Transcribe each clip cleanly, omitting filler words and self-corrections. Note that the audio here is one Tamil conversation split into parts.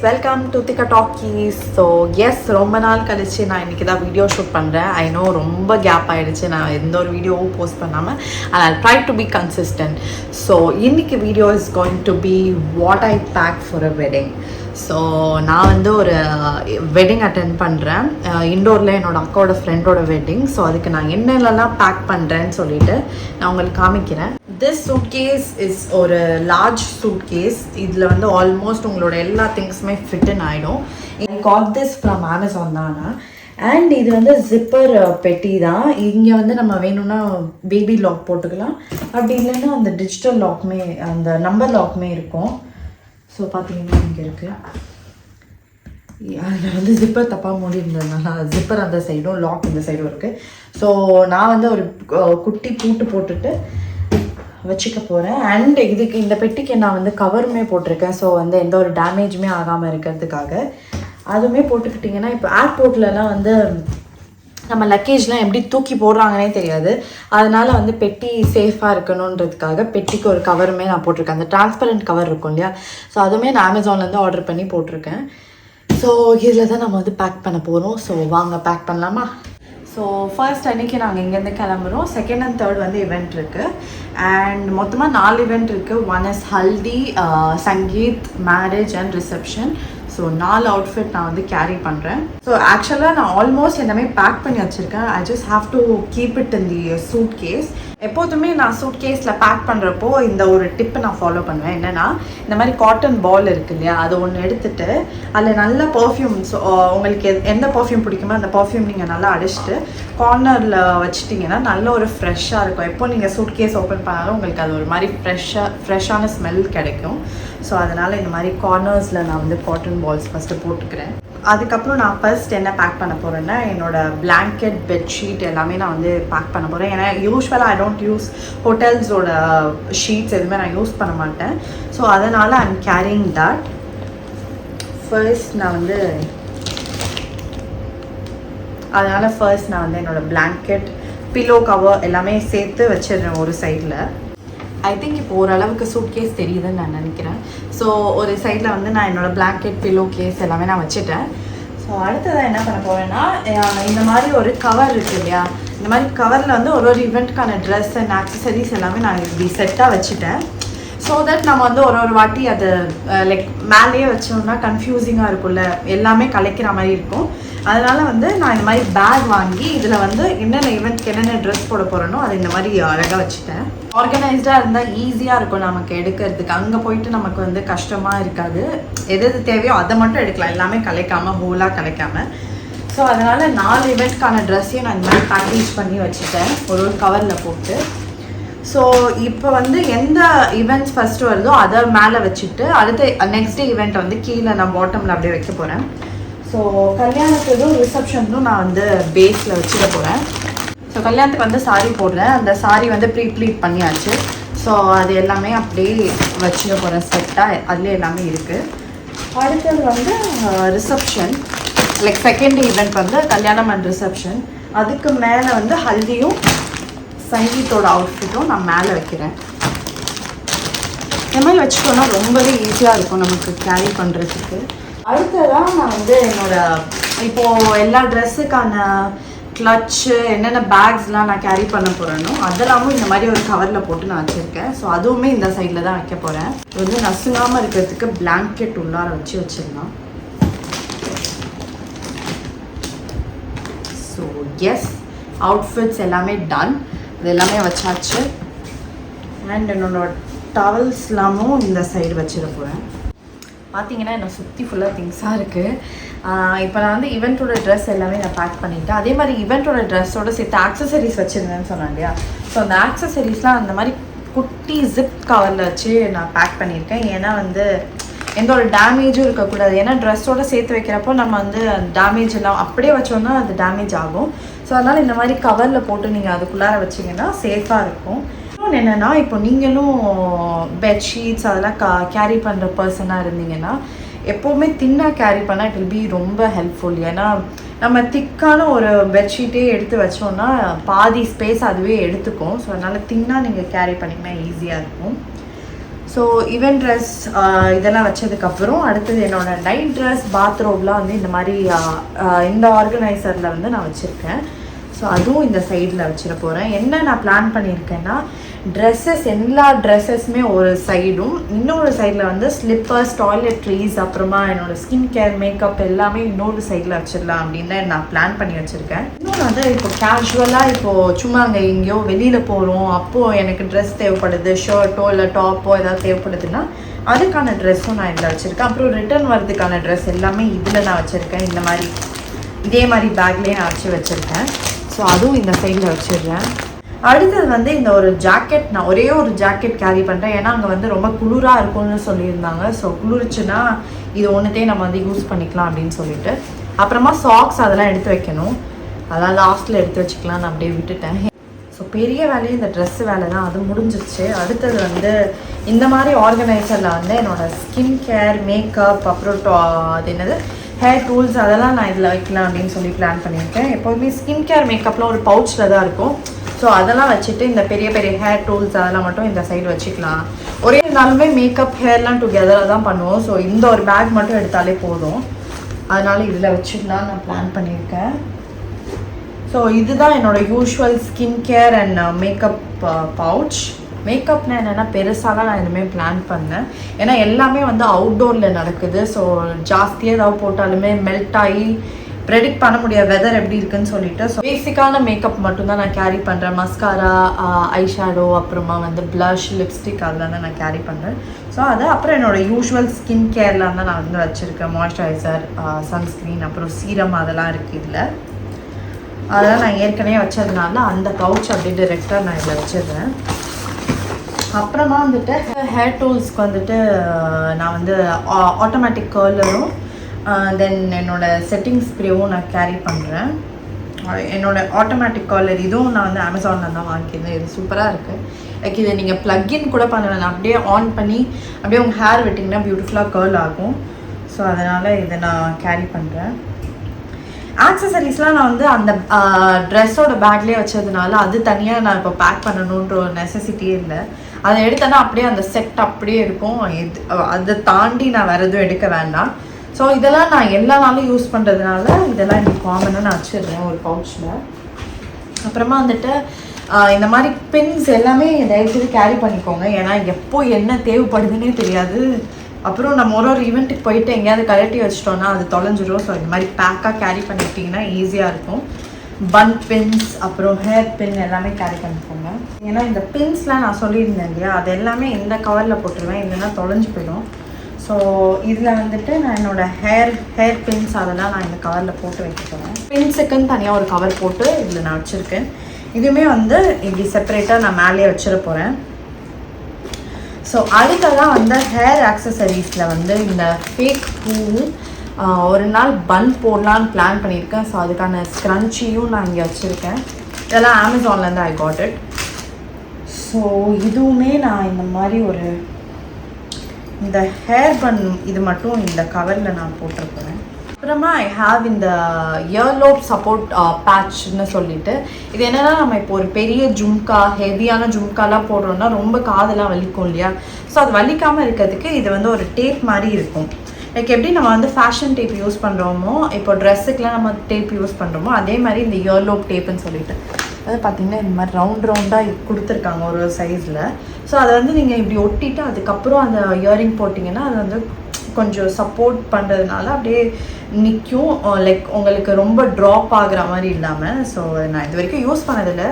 Welcome to Thika talkies. So yes, ரொம்ப நாள் கழிச்சு நான் இன்றைக்கி தான் வீடியோ ஷூட் பண்ணுறேன். ஐ நோ ரொம்ப கேப் ஆகிடுச்சு, நான் எந்த ஒரு வீடியோவும் போஸ்ட் பண்ணாமல். And I try to be consistent. So இன்றைக்கி video is going to be what I pack for a wedding. So நான் வந்து ஒரு வெட்டிங் அட்டென்ட் பண்ணுறேன் இண்டோரில், என்னோடய அக்காவோட ஃப்ரெண்டோட வெட்டிங். ஸோ அதுக்கு நான் என்னென்னலாம் பேக் பண்ணுறேன்னு சொல்லிட்டு நான் உங்களுக்கு காமிக்கிறேன். திஸ் சூட் கேஸ் இஸ் ஒரு லார்ஜ் சூட் கேஸ். இதில் வந்து ஆல்மோஸ்ட் உங்களோட எல்லா திங்ஸுமே ஃபிட்டுன்னு ஆகிடும். I got this from Amazon தானா. அண்ட் இது வந்து ஜிப்பர் பெட்டி தான். இங்கே வந்து நம்ம வேணும்னா பேபி லாக் போட்டுக்கலாம், அப்படி இல்லைன்னா அந்த டிஜிட்டல் லாக்குமே, அந்த நம்பர் லாக்குமே இருக்கும். ஸோ பார்த்தீங்கன்னா இங்கே இருக்குது. அதில் வந்து ஜிப்பர் தப்பாக மூடி இருந்ததுனால ஜிப்பர் அந்த சைடும் லாக் இந்த சைடும் இருக்குது. ஸோ நான் வந்து ஒரு குட்டி பூட்டு போட்டுட்டு வச்சுக்க போகிறேன். அண்ட் இதுக்கு இந்த பெட்டிக்கு நான் வந்து கவருமே போட்டிருக்கேன். ஸோ வந்து எந்த ஒரு டேமேஜுமே ஆகாமல் இருக்கிறதுக்காக அதுவுமே போட்டுக்கிட்டிங்கன்னா, இப்போ ஏர்போர்ட்லலாம் வந்து நம்ம லக்கேஜ்லாம் எப்படி தூக்கி போடுறாங்கன்னே தெரியாது. அதனால் வந்து பெட்டி சேஃபாக இருக்கணுன்றதுக்காக பெட்டிக்கு ஒரு கவருமே நான் போட்டிருக்கேன். அந்த டிரான்ஸ்பரண்ட் கவர் இருக்கும் இல்லையா, ஸோ அதுவுமே நான் அமேசான்லேருந்து ஆர்டர் பண்ணி போட்டிருக்கேன். ஸோ இதில் தான் நம்ம வந்து பேக் பண்ண போகிறோம். ஸோ வாங்க பேக் பண்ணலாமா. ஸோ ஃபர்ஸ்ட் அன்றைக்கி நாங்கள் இங்கேருந்து கிளம்புறோம். செகண்ட் அண்ட் தேர்ட் வந்து இவெண்ட் இருக்குது. அண்ட் மொத்தமாக 4 இவெண்ட் இருக்குது. One is haldi, Sangeet, marriage and reception. So 4 outfit நான் வந்து கேரி பண்ணுறேன். ஸோ ஆக்சுவலாக நான் ஆல்மோஸ்ட் எல்லாமே பேக் பண்ணி வச்சுருக்கேன். I just have to keep it in the suitcase. எப்போதுமே நான் சூட் கேஸில் பேக் பண்ணுறப்போ இந்த ஒரு டிப்பை நான் ஃபாலோ பண்ணுவேன். என்னென்னா, இந்த மாதிரி காட்டன் பால் இருக்குது இல்லையா, அது ஒன்று எடுத்துகிட்டு அதில் நல்ல பர்ஃப்யூம், ஸோ உங்களுக்கு எந்த பர்ஃப்யூம் பிடிக்குமோ அந்த பர்ஃப்யூம் நீங்கள் நல்லா அடிச்சுட்டு கார்னரில் வச்சுட்டிங்கன்னா நல்ல ஒரு ஃப்ரெஷ்ஷாக இருக்கும். எப்போ நீங்கள் சூட் கேஸ் ஓப்பன் பண்ணாலும் உங்களுக்கு அது ஒரு மாதிரி ஃப்ரெஷ்ஷான ஸ்மெல் கிடைக்கும். ஸோ அதனால் இந்த மாதிரி கார்னர்ஸில் நான் வந்து காட்டன் பால்ஸ் ஃபஸ்ட்டு போட்டுக்கிறேன். அதுக்கப்புறம் நான் ஃபர்ஸ்ட் என்ன பேக் பண்ண போகிறேன்னா, என்னோடய பிளாங்கெட், பெட்ஷீட் எல்லாமே நான் வந்து பேக் பண்ண போகிறேன். ஏன்னா யூஸ்வலாக ஐ டோன்ட் யூஸ் ஹோட்டல்ஸோட ஷீட்ஸ் எதுவுமே நான் யூஸ் பண்ண மாட்டேன். ஸோ அதனால் I am carrying that. First நான் வந்து என்னோடய பிளாங்கெட், பில்லோ கவர் எல்லாமே சேர்த்து வச்சிடுறேன் ஒரு சைடில். ஐ திங்க் இப்போ ஓரளவுக்கு சூட் கேஸ் தெரியுதுன்னு நான் நினைக்கிறேன். ஸோ ஒரு சைடில் வந்து நான் என்னோடய பிளாங்கெட், பில்லோ கேஸ் எல்லாமே நான் வச்சுட்டேன். ஸோ அடுத்ததாக என்ன பண்ண போகிறேன்னா, இந்த மாதிரி ஒரு கவர் இருக்குது இல்லையா, இந்த மாதிரி கவரில் வந்து ஒரு இவெண்ட்டுக்கான ட்ரெஸ் அண்ட் ஆக்சசரிஸ் எல்லாமே நான் இப்படி செட்டாக வச்சுட்டேன். ஸோ தட் நம்ம வந்து ஒரு வாட்டி அது லைக் மேலேயே வச்சோம்னா கன்ஃபியூசிங்காக இருக்கும்ல, எல்லாமே கலைக்கிற மாதிரி இருக்கும். அதனால் வந்து நான் இந்த மாதிரி பேக் வாங்கி இதில் வந்து என்னென்ன ஈவெண்ட்க்கு என்னென்ன ட்ரெஸ் போட போகிறேனோ அதை இந்த மாதிரி அழகாக வச்சுட்டேன். ஆர்கனைஸ்டாக இருந்தால் ஈஸியாக இருக்கும் நமக்கு எடுக்கிறதுக்கு. அங்கே போயிட்டு நமக்கு வந்து கஷ்டமாக இருக்காது. எது தேவையோ அதை மட்டும் எடுக்கலாம், எல்லாமே கலைக்காமல், ஹோலாக கலைக்காமல். ஸோ அதனால் 4 ஈவெண்ட்க்கான ட்ரெஸ்ஸையும் நான் இந்த மாதிரி பேக்கேஜ் பண்ணி வச்சுட்டேன் ஒரு கவரில் போட்டு. ஸோ இப்போ வந்து எந்த ஈவெண்ட்ஸ் ஃபஸ்ட்டு வருதோ அதை மேலே வச்சுட்டு அடுத்த நெக்ஸ்ட் டே ஈவெண்ட்டை வந்து கீழே நான் பாட்டமில் அப்படியே வைக்க போகிறேன். ஸோ கல்யாணத்துக்கும் ரிசப்ஷனுக்கும் நான் வந்து பேஸில் வச்சுக்க போகிறேன். ஸோ கல்யாணத்துக்கு வந்து சாரீ போடுறேன். அந்த சாரீ வந்து ப்ளீட் பண்ணியாச்சு. ஸோ அது எல்லாமே அப்படியே வச்சுக்க போகிறேன் செட்டாக. அதுலேயே எல்லாமே இருக்குது. அடுத்தது வந்து ரிசப்ஷன், லைக் செகண்ட் ஈவெண்ட் வந்து கல்யாணம் அண்ட் ரிசப்ஷன். அதுக்கு மேலே வந்து ஹல்தியும் சங்கீத்தோட அவுட்ஃபிட்டும் நான் மேலே வைக்கிறேன். இந்த மாதிரி வச்சுட்டோன்னா ரொம்பவே ஈஸியாக இருக்கும் நமக்கு கேரி பண்ணுறதுக்கு. அடுத்ததான் நான் வந்து இப்போது எல்லா ட்ரெஸ்ஸுக்கான கிளச்சு, என்னென்ன பேக்ஸ்லாம் நான் கேரி பண்ண போகிறேனோ அதெல்லாமும் இந்த மாதிரி ஒரு கவரில் போட்டு நான் வச்சுருக்கேன். ஸோ அதுவுமே இந்த சைடில் தான் வைக்க போகிறேன். இது வந்து நசுங்காமல் இருக்கிறதுக்கு பிளாங்கெட் உள்ளார வச்சிடலாம். ஸோ எஸ், அவுட்ஃபிட்ஸ் எல்லாமே டன். இது எல்லாமே வச்சாச்சு. அண்ட் என்னோட டவல்ஸ்லாமும் இந்த சைடு வச்சிட போகிறேன். பார்த்தீங்கன்னா என்னை சுற்றி ஃபுல்லாக திங்ஸாக இருக்குது. இப்போ நான் வந்து ஈவெண்ட்டோட ட்ரெஸ் எல்லாமே நான் பேக் பண்ணிவிட்டேன். அதே மாதிரி ஈவெண்ட்டோட ட்ரெஸ்ஸோடு சேர்த்து ஆக்சசரிஸ் வச்சுருந்தேன்னு சொன்னேன் இல்லையா. ஸோ அந்த ஆக்சசரிஸ்லாம் அந்த மாதிரி குட்டி ஜிப் கவரில் வச்சு நான் பேக் பண்ணியிருக்கேன். ஏன்னா வந்து எந்த ஒரு டேமேஜும் இருக்கக்கூடாது. ஏன்னா ட்ரெஸ்ஸோடு சேர்த்து வைக்கிறப்போ நம்ம வந்து டேமேஜ் எல்லாம் அப்படியே வச்சோன்னா அது டேமேஜ் ஆகும். ஸோ அதனால் இந்த மாதிரி கவரில் போட்டு நீங்கள் அதுக்குள்ளார வச்சிங்கன்னா சேஃபாக இருக்கும். இன்னொன்று என்னென்னா, இப்போ நீங்களும் பெட்ஷீட்ஸ் அதெல்லாம் கேரி பண்ணுற பர்சனாக இருந்தீங்கன்னா எப்போவுமே தின்னாக கேரி பண்ணால் இட் வில் பி ரொம்ப ஹெல்ப்ஃபுல். ஏன்னா நம்ம திக்கான ஒரு பெட்ஷீட்டே எடுத்து வச்சோன்னா பாதி ஸ்பேஸ் அதுவே எடுத்துக்கும். ஸோ அதனால் தின்னாக நீங்கள் கேரி பண்ணிங்கன்னா ஈஸியாக இருக்கும். ஸோ ஈவென்ட் ட்ரெஸ் இதெல்லாம் வச்சதுக்கப்புறம் அடுத்தது என்னோடய நைட் ட்ரெஸ் பாத்ரோப்லாம் வந்து இந்த மாதிரி இந்த ஆர்கனைசரில் வந்து நான் வச்சுருக்கேன். ஸோ அதுவும் இந்த சைடில் வச்சிட போகிறேன். என்ன நான் பிளான் பண்ணியிருக்கேன்னா ட்ரெஸ்ஸஸ் எல்லா ட்ரெஸ்ஸஸுமே ஒரு சைடும், இன்னொரு சைடில் வந்து ஸ்லிப்பர்ஸ், டாய்லெட்ரிஸ், அப்புறமா என்னோடய ஸ்கின் கேர், மேக்கப் எல்லாமே இன்னொரு சைடில் வச்சிடலாம் அப்படின்னு நான் பிளான் பண்ணி வச்சுருக்கேன். இன்னொன்று வந்து இப்போ கேஷுவலாக இப்போது சும்மா அங்கே எங்கேயோ வெளியில் போகிறோம், அப்போது எனக்கு ட்ரெஸ் தேவைப்படுது, ஷர்ட்டோ இல்லை டாப்போ ஏதாவது தேவைப்படுதுன்னா அதுக்கான ட்ரெஸ்ஸும் நான் இதில் வச்சுருக்கேன். அப்புறம் ரிட்டர்ன் வரதுக்கான ட்ரெஸ் எல்லாமே இதில் நான் வச்சுருக்கேன். இந்த மாதிரி இதே மாதிரி பேக்லேயே நான் வச்சுருக்கேன். ஸோ அதுவும் இந்த சைடில் வச்சிடுறேன். அடுத்தது வந்து இந்த ஒரு ஜாக்கெட், நான் ஒரே ஒரு ஜாக்கெட் கேரி பண்ணுறேன். ஏன்னா அங்கே வந்து ரொம்ப குளிராக இருக்கும்னு சொல்லியிருந்தாங்க. ஸோ குளிர்ச்சுன்னா இது ஒன்றுத்தையும் நம்ம வந்து யூஸ் பண்ணிக்கலாம் அப்படின்னு சொல்லிட்டு. அப்புறமா சாக்ஸ் அதெல்லாம் எடுத்து வைக்கணும், அதெல்லாம் லாஸ்ட்டில் எடுத்து வச்சுக்கலான்னு அப்படியே விட்டுட்டேன். ஸோ பெரிய வேலையை இந்த ட்ரெஸ்ஸு வேலை தான், அது முடிஞ்சிருச்சு. அடுத்தது வந்து இந்த மாதிரி ஆர்கனைசரில் வந்து என்னோடய ஸ்கின் கேர், மேக்கப், அப்புறம் அது என்னது ஹேர் டூல்ஸ் அதெல்லாம் நான் இதில் வைக்கலாம் அப்படின்னு சொல்லி பிளான் பண்ணியிருக்கேன். எப்போதுமே ஸ்கின் கேர், மேக்கப்லாம் ஒரு பவுச்சில் தான் இருக்கும். ஸோ அதெல்லாம் வச்சுட்டு இந்த பெரிய பெரிய ஹேர் டூல்ஸ் அதெல்லாம் மட்டும் இந்த சைடு வச்சுக்கலாம். ஒரே நாளுமே மேக்கப், ஹேர்லாம் டுகெதராக தான் பண்ணுவோம். ஸோ இந்த ஒரு பேக் மட்டும் எடுத்தாலே போதும், அதனால் இதில் வச்சுக்கலாம் நான் பிளான் பண்ணியிருக்கேன். ஸோ இதுதான் என்னோடய usual skin care and makeup pouch. மேக்கப்னா என்னென்னா பெருசாலாம் நான் எதுவுமே பிளான் பண்ணேன். ஏன்னா எல்லாமே வந்து அவுட்டோரில் நடக்குது. ஸோ ஜாஸ்தியாக ஏதாவது போட்டாலுமே மெல்ட் ஆகி ப்ரெடிக்ட் பண்ண முடியாது வெதர் எப்படி இருக்குன்னு சொல்லிட்டு. ஸோ பேசிக்கான மேக்கப் மட்டும்தான் நான் கேரி பண்ணுறேன். மஸ்காரா, ஐஷேடோ, அப்புறமா வந்து ப்ளஷ், லிப்ஸ்டிக் அதெல்லாம் தான் நான் கேரி பண்ணுறேன். ஸோ அது அப்புறம் என்னோடய யூஷுவல் ஸ்கின் கேர்லாம் தான் நான் வந்து வச்சுருக்கேன். மாய்ஸ்சரைசர், சன்ஸ்க்ரீன், அப்புறம் சீரம் அதெல்லாம் இருக்குது இதில். அதெல்லாம் நான் ஏற்கனவே வச்சதுனால அந்த பவுச் அப்படியே டிரெக்டாக நான் இதில் வச்சிடுறேன். அப்புறமா வந்துட்டு ஹேர் டூல்ஸ்க்கு வந்துட்டு நான் வந்து ஆட்டோமேட்டிக் கர்லரும் தென் என்னோடய செட்டிங் ஸ்ப்ரேவும் நான் கேரி பண்ணுறேன். என்னோடய ஆட்டோமேட்டிக் கர்லர் இதுவும் நான் வந்து அமேசானில் தான் வாங்கியிருந்தேன். இது சூப்பராக இருக்குது. லைக் இதை நீங்கள் ப்ளக்இன் கூட பண்ணலாம், அப்படியே ஆன் பண்ணி அப்படியே உங்கள் ஹேர் விட்டிங்கன்னா பியூட்டிஃபுல்லாக கர்ல் ஆகும். ஸோ அதனால் இதை நான் கேரி பண்ணுறேன். ஆக்சசரிஸ்லாம் நான் வந்து அந்த ட்ரெஸ்ஸோட பேக்லேயே வச்சதுனால அது தனியாக நான் இப்போ பேக் பண்ணணுன்ற ஒரு நெசசிட்டியே இல்லை. அதை எடுத்தேன்னா அப்படியே அந்த செட் அப்படியே இருக்கும். அதை தாண்டி நான் வேறு எதுவும் எடுக்க வேண்டாம். ஸோ இதெல்லாம் நான் எல்லா நாளும் யூஸ் பண்ணுறதுனால இதெல்லாம் எனக்கு காமனாக நான் வச்சிடுறேன் ஒரு பவுச்சில். அப்புறமா வந்துட்டு இந்த மாதிரி பின்ஸ் எல்லாமே தயவுசெய்து கேரி பண்ணிக்கோங்க. ஏன்னா எப்போ என்ன தேவைப்படுதுன்னே தெரியாது. அப்புறம் நம்ம ஒரு ஈவெண்ட்டுக்கு போயிட்டு எங்கேயாவது கலட்டி வச்சிட்டோன்னா அது தொலைஞ்சிரும். ஸோ இந்த மாதிரி பேக்காக கேரி பண்ணிக்கிட்டிங்கன்னா ஈஸியாக இருக்கும். பன் பின்ஸ், அப்புறம் ஹேர் பின் எல்லாமே கேரி பண்ணிக்கோங்க. ஏன்னா இந்த பின்ஸ்லாம் நான் சொல்லியிருந்தேன் இல்லையா, அது எல்லாமே இந்த கவரில் போட்டுருவேன், இல்லைன்னா தொலைஞ்சு போயிடும். ஸோ இதில் வந்துட்டு நான் என்னோடய ஹேர் பின்ஸ் அதெல்லாம் நான் இந்த கவரில் போட்டு வைக்க போகிறேன். பின்ஸுக்குன்னு தனியாக ஒரு கவர் போட்டு இதில் நான் வச்சுருக்கேன். இதுவுமே வந்து இப்படி செப்பரேட்டாக நான் மேலேயே வச்சிட போகிறேன். ஸோ அடுத்ததான் வந்து ஹேர் ஆக்சசரிஸில் வந்து இந்த ஃபேக் பூ ஒரு நாள் பன் போடலான்னு பிளான் பண்ணியிருக்கேன். ஸோ அதுக்கான ஸ்க்ரன்ச்சியும் நான் இங்கே வச்சுருக்கேன். இதெல்லாம் அமேசான்லேருந்து ஐ காட் இட். ஸோ இதுவுமே நான் இந்த மாதிரி ஒரு இந்த ஹேர் பன் இது மட்டும் இந்த கவரில் நான் போட்டிருப்பேன். அப்புறமா ஐ ஹாவ் இந்த இயர்லோப் சப்போர்ட் பேட்ச்னு சொல்லிட்டு, இது என்னென்னா நம்ம இப்போ ஒரு பெரிய ஜும்கா, ஹெவியான ஜும்காலாம் போடுறோன்னா ரொம்ப காதெல்லாம் வலிக்கும் இல்லையா. ஸோ அது வலிக்காமல் இருக்கிறதுக்கு இது வந்து ஒரு டேப் மாதிரி இருக்கும். லைக் எப்படி நம்ம வந்து ஃபேஷன் டேப் யூஸ் பண்ணுறோமோ, இப்போ ட்ரெஸ்ஸுக்கெலாம் நம்ம டேப் யூஸ் பண்ணுறோமோ, அதே மாதிரி இந்த இயர்லோப் டேப்புன்னு சொல்லிட்டு அது பார்த்திங்கன்னா இந்த மாதிரி ரவுண்டாக கொடுத்துருக்காங்க ஒரு சைஸில். ஸோ அதை வந்து நீங்கள் இப்படி ஒட்டிட்டு அதுக்கப்புறம் அந்த இயரிங் போட்டிங்கன்னா அது வந்து கொஞ்சம் சப்போர்ட் பண்ணுறதுனால அப்படியே நிற்கும். லைக் உங்களுக்கு ரொம்ப ட்ராப் ஆகுற மாதிரி இல்லாமல். ஸோ நான் இது வரைக்கும் யூஸ் பண்ணதில்லை,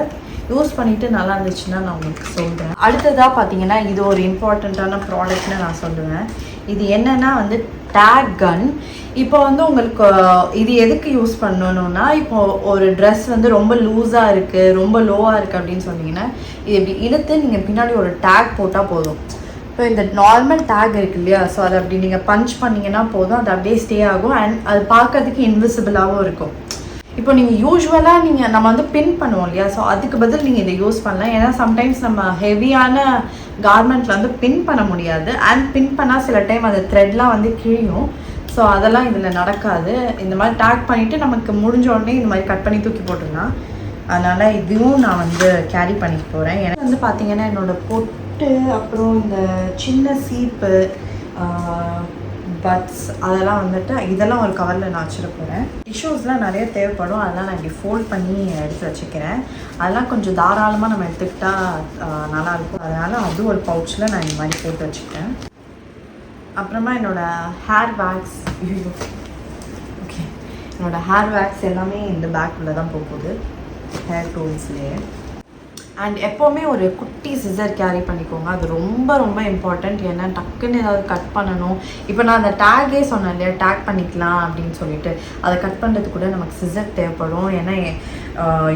யூஸ் பண்ணிவிட்டு நல்லா இருந்துச்சுன்னா நான் உங்களுக்கு சொல்கிறேன். அடுத்ததாக பார்த்தீங்கன்னா இது ஒரு இம்பார்ட்டண்ட்டான ப்ராடக்ட்னு நான் சொல்லுவேன். இது என்னென்னா வந்து டேக் கன். இப்போ வந்து உங்களுக்கு இது எதுக்கு யூஸ் பண்ணணுன்னா, இப்போது ஒரு ட்ரெஸ் வந்து ரொம்ப லூஸாக இருக்குது, ரொம்ப லோவாக இருக்குது அப்படின்னு சொன்னீங்கன்னா இது இப்படி இழுத்து நீங்கள் பின்னாடி ஒரு டேக் போட்டால் போதும். இப்போ இந்த நார்மல் டேக் இருக்குது இல்லையா, ஸோ அதை அப்படி நீங்கள் பஞ்ச் பண்ணிங்கன்னா போதும், அது அப்படியே ஸ்டே ஆகும். அண்ட் அது பார்க்கறதுக்கு இன்விசிபிளாகவும் இருக்கும். இப்போ நீங்கள் யூஸ்வலாக நம்ம வந்து பின் பண்ணுவோம் இல்லையா, ஸோ அதுக்கு பதில் நீங்கள் இதை யூஸ் பண்ணலாம். ஏன்னா சம்டைம்ஸ் நம்ம ஹெவியான கார்மெண்ட்டில் வந்து பின் பண்ண முடியாது. அண்ட் பின் பண்ணால் சில டைம் அந்த த்ரெட்லாம் வந்து கிழியும். ஸோ அதெல்லாம் இதில் நடக்காது. இந்த மாதிரி டேக் பண்ணிவிட்டு நமக்கு முடிஞ்ச உடனே இந்த மாதிரி கட் பண்ணி தூக்கி போட்டுடலாம். அதனால் இதுவும் நான் வந்து கேரி பண்ணிட்டு போகிறேன். எனக்கு வந்து பார்த்திங்கன்னா என்னோடய பொட்டு, அப்புறம் இந்த சின்ன சீப்பு, பட்ஸ், அதெல்லாம் வந்துட்டு இதெல்லாம் ஒரு கவரில் நான் வச்சுட்டு போகிறேன். டிஷ்யூஸ்லாம் நிறைய தேவைப்படும், அதெல்லாம் நான் இப்படி ஃபோல்ட் பண்ணி எடுத்து வச்சுக்கிறேன். அதெல்லாம் கொஞ்சம் தாராளமாக நம்ம எடுத்துக்கிட்டால் நல்லாயிருக்கும். அதனால் அது ஒரு பவுச்சில் நான் இந்த மாதிரி போட்டு வச்சுக்கிறேன். அப்புறமா என்னோடய ஹேர் வேக்ஸ், ஓகே, என்னோடய ஹேர் வேக்ஸ் எல்லாமே இந்த பேக்குள்ளே தான் போகுது, ஹேர் டூல்ஸ்லேயே. அண்ட் எப்போவுமே ஒரு குட்டி சிசர் கேரி பண்ணிக்கோங்க, அது ரொம்ப ரொம்ப இம்பார்ட்டண்ட். ஏன்னா டக்குன்னு ஏதாவது கட் பண்ணணும். இப்போ நான் அந்த டேக்கே சொன்னேன் இல்லையா, டேக் பண்ணிக்கலாம் அப்படின்னு சொல்லிட்டு, அதை கட் பண்ணுறதுக்கு கூட நமக்கு சிசர் தேவைப்படும். ஏன்னா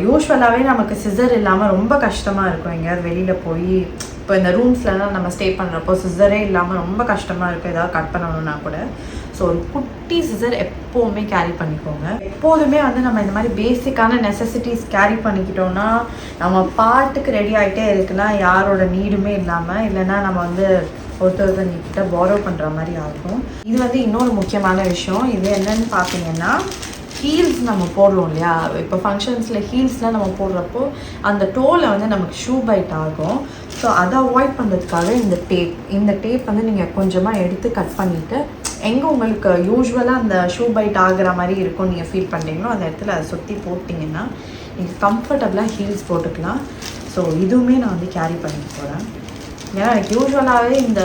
யூஸ்வலாகவே நமக்கு சிசர் இல்லாமல் ரொம்ப கஷ்டமாக இருக்கும். எங்கேயாவது வெளியில் போய் இப்போ இந்த ரூம்ஸ்லலாம் நம்ம ஸ்டே பண்ணுறப்போ சிசரே இல்லாமல் ரொம்ப கஷ்டமாக இருக்கும் ஏதாவது கட் பண்ணணும்னா கூட. ஸோ ஒரு குட்டி சிசர் எப்போவுமே கேரி பண்ணிக்கோங்க. எப்போதுமே வந்து நம்ம இந்த மாதிரி பேசிக்கான நெசசிட்டிஸ் கேரி பண்ணிக்கிட்டோம்னா நம்ம பாட்டுக்கு ரெடி ஆகிட்டே இருக்குன்னா யாரோட நீடுமே இல்லாமல், இல்லைன்னா நம்ம வந்து ஒருத்தர் நீக்கிட்ட பாரோ பண்ணுற மாதிரி ஆகும். இது வந்து இன்னொரு முக்கியமான விஷயம். இது என்னன்னு பார்த்தீங்கன்னா, ஹீல்ஸ் நம்ம போடுறோம் இல்லையா, இப்போ ஃபங்க்ஷன்ஸில் ஹீல்ஸ்லாம் நம்ம போடுறப்போ அந்த டோவில் வந்து நமக்கு ஷூ பைட் ஆகும். ஸோ அதை அவாய்ட் பண்ணுறதுக்காக இந்த டேப் வந்து நீங்கள் கொஞ்சமாக எடுத்து கட் பண்ணிவிட்டு, எங்கே உங்களுக்கு யூஸ்வலாக அந்த ஷூ பைட் ஆகிற மாதிரி இருக்கும் நீங்கள் ஃபீல் பண்ணுறீங்களோ அந்த இடத்துல அதை சுற்றி போட்டிங்கன்னா நீங்கள் கம்ஃபர்டபுளாக ஹீல்ஸ் போட்டுக்கலாம். ஸோ இதுவுமே நான் வந்து கேரி பண்ணிட்டு போகிறேன். ஏன்னா எனக்கு யூஸ்வலாகவே இந்த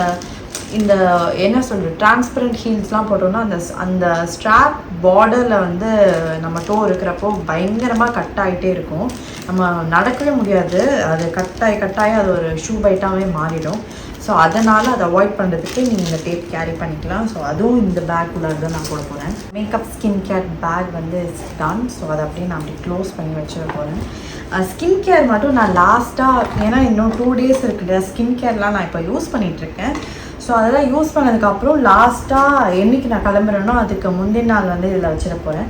என்ன சொல்கிறது, டிரான்ஸ்பரண்ட் ஹீல்ஸ்லாம் போட்டோம்னா அந்த ஸ்ட்ராப் பார்டரில் வந்து நம்ம டோ இருக்கிறப்போ பயங்கரமாக கட் ஆகிட்டே இருக்கும், நம்ம நடக்கவே முடியாது. அது கட்டாயி அது ஒரு ஷூ பைட்டாகவே மாறிடும். ஸோ அதனால் அதை அவாய்ட் பண்ணுறதுக்கு நீங்கள் இந்த டேப் கேரி பண்ணிக்கலாம். ஸோ அதுவும் இந்த பேக் உள்ளார தான் நான் போட போகிறேன். மேக்கப் ஸ்கின் கேர் பேக் வந்து டன். ஸோ அதை அப்படியே நான் அப்படி க்ளோஸ் பண்ணி வச்சுட போகிறேன். ஸ்கின் கேர் மட்டும் நான் லாஸ்ட்டாக, ஏன்னா இன்னும் 2 days இருக்குது, ஸ்கின் கேர்லாம் நான் இப்போ யூஸ் பண்ணிகிட்ருக்கேன். ஸோ அதெல்லாம் யூஸ் பண்ணதுக்கப்புறம் லாஸ்ட்டாக என்றைக்கு நான் கிளம்புறேனோ அதுக்கு முந்தின நாள் வந்து இதில் வச்சிட போகிறேன்.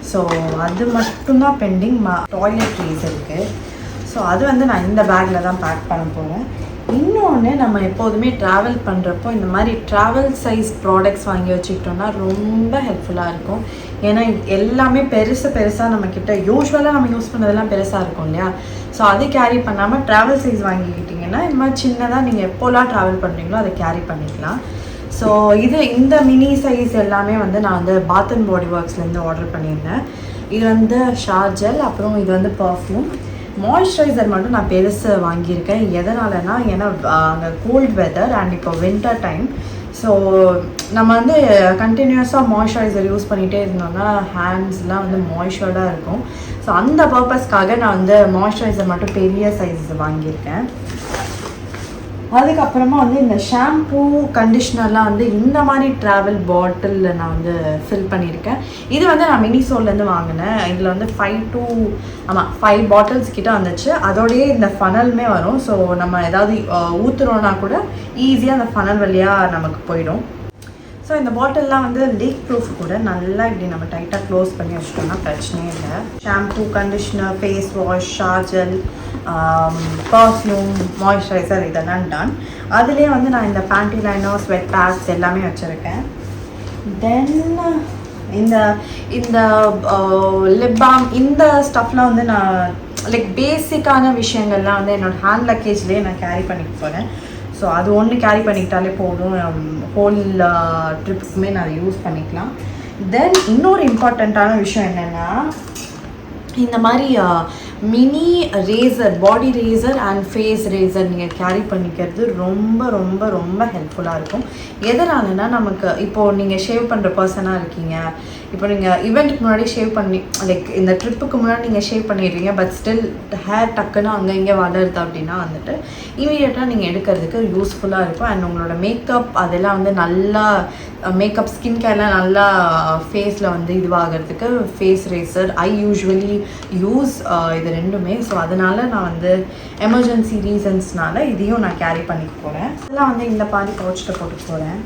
ஸோ அது மட்டும்தான் பெண்டிங். டாய்லெட்ரீஸ் இருக்குது. ஸோ அது வந்து நான் இந்த பேக்கில் தான் பேக் பண்ண போகிறேன். இன்னொன்று, நம்ம எப்போதுமே ட்ராவல் பண்ணுறப்போ இந்த மாதிரி ட்ராவல் சைஸ் ப்ராடக்ட்ஸ் வாங்கி வச்சுக்கிட்டோம்னா ரொம்ப ஹெல்ப்ஃபுல்லாக இருக்கும். ஏன்னா எல்லாமே பெருசாக நம்மக்கிட்ட யூஸ்வலாக நம்ம யூஸ் பண்ணதெல்லாம் பெருசாக இருக்கும் இல்லையா. ஸோ அது கேரி பண்ணாமல் ட்ராவல் சைஸ் வாங்கிக்கிட்டிங்கன்னா இந்த மாதிரி சின்னதாக நீங்கள் எப்போலாம் ட்ராவல் பண்ணுறீங்களோ அதை கேரி பண்ணிக்கலாம். ஸோ இந்த மினி சைஸ் எல்லாமே வந்து நான் வந்து பாத் அண்ட் பாடி ஒர்க்ஸ்லேருந்து ஆர்டர் பண்ணியிருந்தேன். இது வந்து ஷார்ஜல், அப்புறம் இது வந்து பர்ஃப்யூம். மாய்ஸ்சரைசர் மட்டும் நான் பெருசு வாங்கியிருக்கேன். எதனாலனா, ஏன்னா அங்கே கோல்ட் வெதர் அண்ட் இப்போ வின்டர் டைம். ஸோ நம்ம வந்து கண்டினியூஸாக மாய்ஸ்சரைசர் யூஸ் பண்ணிகிட்டே இருந்தோம்னா ஹேண்ட்ஸ்லாம் வந்து மாய்ஸ்சர்டாக இருக்கும். ஸோ அந்த பர்பஸ்க்காக நான் வந்து மாய்ஸ்சரைசர் மட்டும் பெரிய சைஸ் வாங்கியிருக்கேன். அதுக்கப்புறமா வந்து இந்த ஷாம்பூ கண்டிஷ்னர்லாம் வந்து இந்த மாதிரி ட்ராவல் பாட்டிலில் நான் வந்து ஃபில் பண்ணியிருக்கேன். இது வந்து நான் மினிசோலேருந்து வாங்கினேன். இதில் வந்து 5 பாட்டில்ஸ் கிட்ட வந்துச்சு. அதோடையே இந்த ஃபனலுமே வரும். ஸோ நம்ம ஏதாவது ஊற்றுறோன்னா கூட ஈஸியாக அந்த ஃபனல் வழியாக நமக்கு போயிடும். ஸோ இந்த பாட்டில்லாம் வந்து லீக் ப்ரூஃப் கூட, நல்லா இப்படி நம்ம டைட்டாக க்ளோஸ் பண்ணி வச்சுட்டோம்னா பிரச்சனையே இல்லை. Shampoo, conditioner, face wash, shower gel, perfume, moisturiser இதெல்லாம் டன். அதுலேயே வந்து நான் இந்த பேண்டி லைனர், ஸ்வெட் பேட்ஸ் எல்லாமே வச்சுருக்கேன். தென் இந்த லிப் பாம், இந்த ஸ்டஃப்லாம் வந்து நான் லைக் பேசிக்கான விஷயங்கள்லாம் வந்து என்னோடய ஹேண்ட் லக்கேஜ்லேயே நான் கேரி பண்ணிட்டு போகிறேன். ஸோ அது ஒன்று கேரி பண்ணிக்கிட்டாலே போதும், ஹோல் ட்ரிப்புக்குமே நான் அதை யூஸ் பண்ணிக்கலாம். தென் இன்னொரு இம்பார்ட்டண்ட்டான விஷயம் என்னென்னா, இந்த மாதிரி mini razor, body razor and face razor நீங்கள் கேரி பண்ணிக்கிறது ரொம்ப ரொம்ப ரொம்ப ஹெல்ப்ஃபுல்லாக இருக்கும். எதனாலனா, நமக்கு இப்போது நீங்கள் ஷேவ் பண்ணுற பர்சனாக இருக்கீங்க, இப்போ நீங்கள் ஈவெண்ட்டுக்கு முன்னாடி ஷேவ் பண்ணி லைக் இந்த ட்ரிப்புக்கு முன்னாடி நீங்கள் ஷேவ் பண்ணிடுறீங்க, பட் ஸ்டில் ஹேர் டக்குன்னு அங்கே இங்கே வளருது அப்படின்னா வந்துட்டு இமீடியட்டாக நீங்கள் எடுக்கிறதுக்கு யூஸ்ஃபுல்லாக இருக்கும். அண்ட் உங்களோட மேக்கப் அதெல்லாம் வந்து நல்லா மேக்கப், ஸ்கின் கேர்லாம் நல்லா ஃபேஸில் வந்து இதுவாகிறதுக்கு face razor I usually use இது ரெண்டுமே. ஸோ அதனால் நான் வந்து எமர்ஜென்சி ரீசன்ஸ்னால இதையும் நான் கேரி பண்ணிட்டு போகிறேன். இதெல்லாம் வந்து இந்த பாதி பவுச்சில் போட்டு போகிறேன்.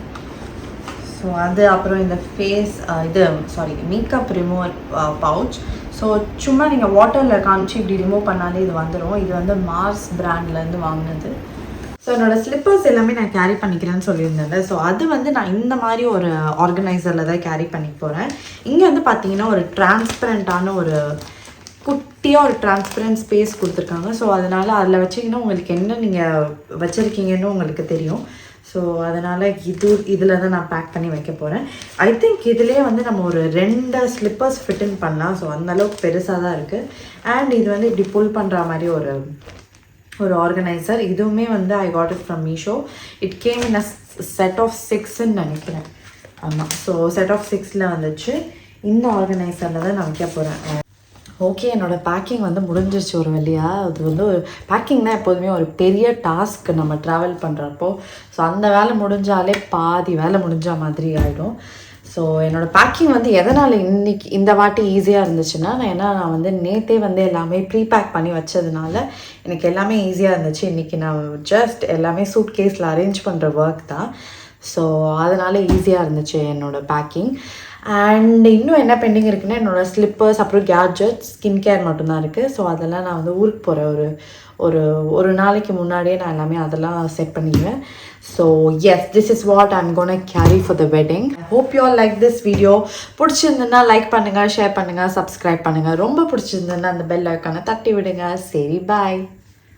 ஸோ அது அப்புறம் இந்த face makeup remover pouch. So சும்மா நீங்கள் வாட்டரில் காமிச்சு இப்படி ரிமூவ் பண்ணாலே இது வந்துடும். இது வந்து மார்ஸ் பிராண்ட்லேருந்து வாங்கினது. ஸோ என்னோடய ஸ்லிப்பர்ஸ் எல்லாமே நான் கேரி பண்ணிக்கிறேன்னு சொல்லியிருந்தேன்ல. ஸோ அது வந்து நான் இந்த மாதிரி ஒரு ஆர்கனைசரில் தான் கேரி பண்ணி போகிறேன். இங்கே வந்து பார்த்தீங்கன்னா ஒரு டிரான்ஸ்பரண்ட்டான ஒரு குட்டியாக ஒரு டிரான்ஸ்பரண்ட் ஸ்பேஸ் கொடுத்துருக்காங்க. ஸோ அதனால் அதில் வச்சிங்கன்னா உங்களுக்கு என்ன நீங்கள் வச்சுருக்கீங்கன்னு உங்களுக்கு தெரியும். ஸோ அதனால் இதில் தான் நான் பேக் பண்ணி வைக்க போகிறேன். ஐ திங்க் இதிலே வந்து நம்ம ஒரு 2 ஸ்லிப்பர்ஸ் ஃபிட்டின் பண்ணலாம். ஸோ அந்தளவுக்கு பெருசாக தான் இருக்குது. அண்ட் இது வந்து இப்படி புல் பண்ணுற மாதிரி ஒரு ஆர்கனைசர். இதுவுமே வந்து I got it from Meesho. It came in a set of 6ன்னு நினைக்கிறேன். ஆமாம், ஸோ செட் ஆஃப் 6ல் வந்துச்சு. இந்த ஆர்கனைசரில் தான் நான் வைக்க போகிறேன். ஓகே, என்னோடய பேக்கிங் வந்து முடிஞ்சிருச்சு ஒரு வழியாக. அது வந்து பேக்கிங்னால் எப்போதுமே ஒரு பெரிய டாஸ்க் நம்ம ட்ராவல் பண்ணுறப்போ. ஸோ அந்த வேலை முடிஞ்சாலே பாதி வேலை முடிஞ்ச மாதிரி ஆகிடும். ஸோ என்னோடய பேக்கிங் வந்து எதனால் இந்த வாட்டி ஈஸியாக இருந்துச்சுன்னா, நான் வந்து நேற்றே வந்து எல்லாமே ப்ரீபேக் பண்ணி வச்சதுனால எனக்கு எல்லாமே ஈஸியாக இருந்துச்சு. இன்றைக்கி நான் ஜஸ்ட் எல்லாமே சூட் கேஸில் அரேஞ்ச் பண்ணுற ஒர்க் தான். ஸோ அதனால் ஈஸியாக இருந்துச்சு என்னோடய பேக்கிங். அண்ட் இன்னும் என்ன பெண்டிங் இருக்குன்னா, என்னோடய ஸ்லிப்பர்ஸ், அப்புறம் கேட்ஜெட்ஸ், ஸ்கின் கேர் மட்டும்தான் இருக்குது. ஸோ அதெல்லாம் நான் வந்து ஊருக்கு போகிறேன். ஒரு நாளைக்கு முன்னாடியே நான் எல்லாமே அதெல்லாம் செட் பண்ணிடுவேன். So yes, this is what I'm gonna carry for the wedding. I hope you all like this video. பிடிச்சிருந்ததுன்னா லைக் பண்ணுங்கள், ஷேர் பண்ணுங்கள், சப்ஸ்கிரைப் பண்ணுங்கள். ரொம்ப பிடிச்சிருந்ததுன்னா அந்த பெல் ஐக்கானை தட்டி விடுங்க. சரி, பாய்.